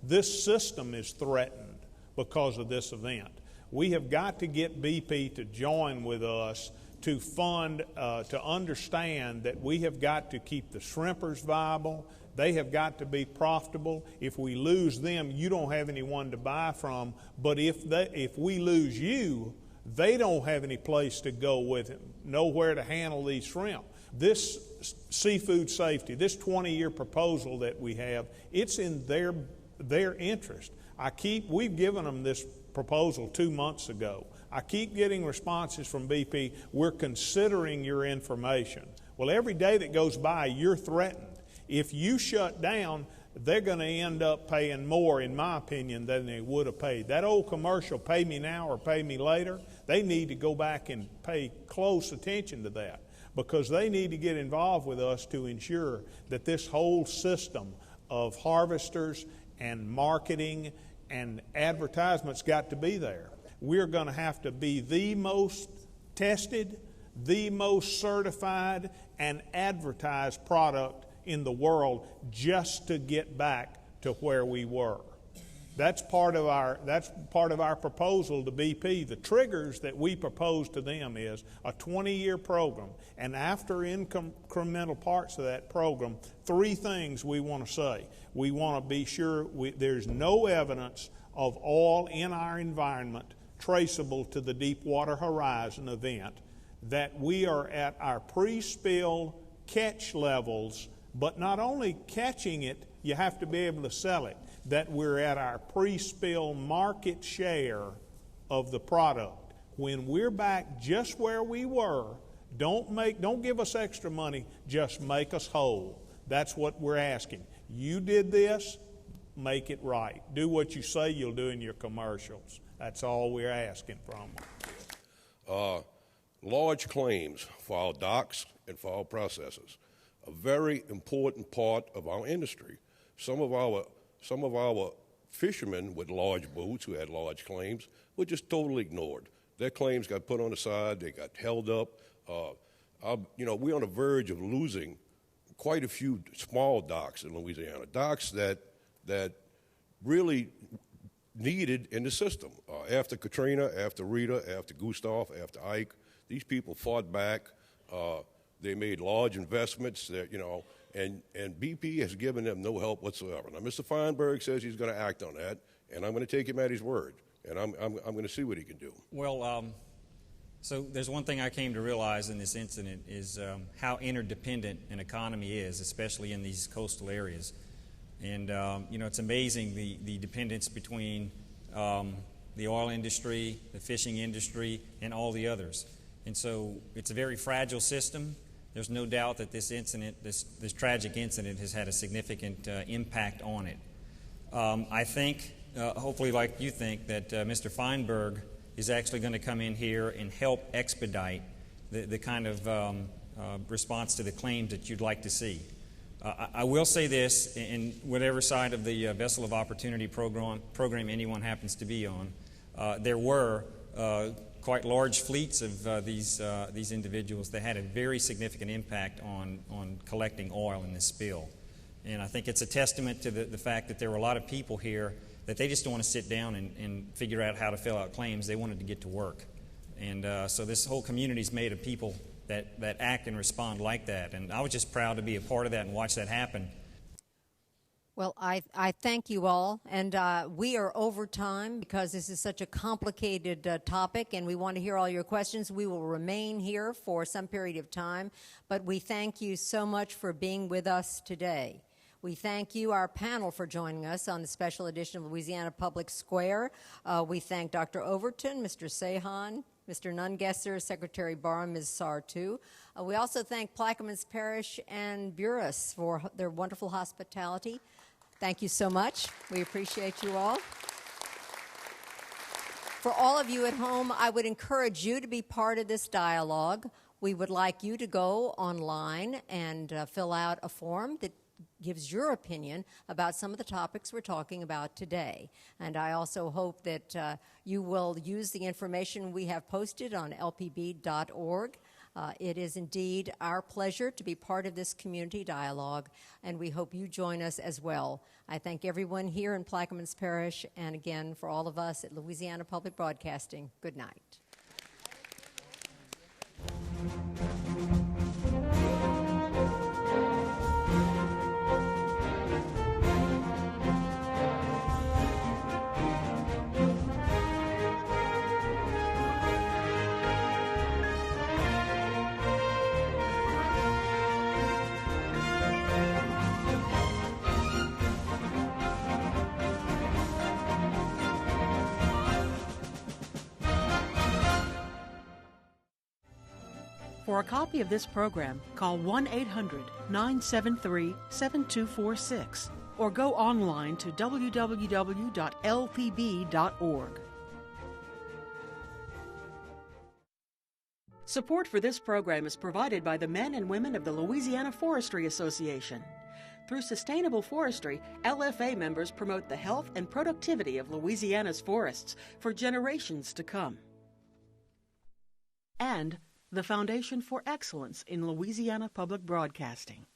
This system is threatened because of this event. We have got to get BP to join with us to fund, to understand that we have got to keep the shrimpers viable. They have got to be profitable. If we lose them, you don't have anyone to buy from. But if we lose you, they don't have any place to go with them, nowhere to handle these shrimp. This seafood safety, this 20-year proposal that we have, it's in their interest. We've given them this proposal 2 months ago. I keep getting responses from BP, we're considering your information. Well, every day that goes by, you're threatened. If you shut down, they're going to end up paying more, in my opinion, than they would have paid. That old commercial, pay me now or pay me later, they need to go back and pay close attention to that, because they need to get involved with us to ensure that this whole system of harvesters and marketing and advertisements got to be there. We're going to have to be the most tested, the most certified and advertised product in the world just to get back to where we were. That's part of our proposal to BP. The triggers that we propose to them is a 20-year program, and after incremental parts of that program, 3 things we want to say. We want to be sure there's no evidence of oil in our environment traceable to the Deepwater Horizon event, that we are at our pre-spill catch levels, but not only catching it, you have to be able to sell it, that we're at our pre-spill market share of the product. When we're back just where we were, don't give us extra money, just make us whole. That's what we're asking. You did this, make it right. Do what you say you'll do in your commercials. That's all we're asking from them. Large claims for our docks and for our processors, a very important part of our industry. Some of our fishermen with large boats who had large claims were just totally ignored. Their claims got put on the side, they got held up. We're on the verge of losing quite a few small docks in Louisiana, docks that really needed in the system. After Katrina, after Rita, after Gustav, after Ike, these people fought back. They made large investments, and BP has given them no help whatsoever. Now, Mr. Feinberg says he's going to act on that, and I'm going to take him at his word, and I'm going to see what he can do. Well, so there's one thing I came to realize in this incident is how interdependent an economy is, especially in these coastal areas. And, it's amazing the dependence between the oil industry, the fishing industry, and all the others. And so it's a very fragile system. There's no doubt that this incident, this tragic incident, has had a significant impact on it. I think, hopefully like you think, that Mr. Feinberg is actually going to come in here and help expedite the kind of response to the claims that you'd like to see. I will say this, in whatever side of the Vessel of Opportunity program anyone happens to be on, there were quite large fleets of these individuals that had a very significant impact on collecting oil in this spill. And I think it's a testament to the fact that there were a lot of people here that they just don't want to sit down and figure out how to fill out claims. They wanted to get to work. And so this whole community is made of people that act and respond like that. And I was just proud to be a part of that and watch that happen. Well, I thank you all, and we are over time because this is such a complicated topic, and we want to hear all your questions. We will remain here for some period of time, but we thank you so much for being with us today. We thank you, our panel, for joining us on the special edition of Louisiana Public Square. We thank Dr. Overton, Mr. Seilhan, Mr. Nungesser, Secretary Barham, Ms. Sarthou. We also thank Plaquemines Parish and Buras for their wonderful hospitality. Thank you so much. We appreciate you all. For all of you at home, I would encourage you to be part of this dialogue. We would like you to go online and fill out a form that gives your opinion about some of the topics we're talking about today. And I also hope that you will use the information we have posted on lpb.org. It is indeed our pleasure to be part of this community dialogue, and we hope you join us as well. I thank everyone here in Plaquemines Parish, and again, for all of us at Louisiana Public Broadcasting, good night. For a copy of this program, call 1-800-973-7246 or go online to www.lpb.org. Support for this program is provided by the men and women of the Louisiana Forestry Association. Through sustainable forestry, LFA members promote the health and productivity of Louisiana's forests for generations to come. And the Foundation for Excellence in Louisiana Public Broadcasting.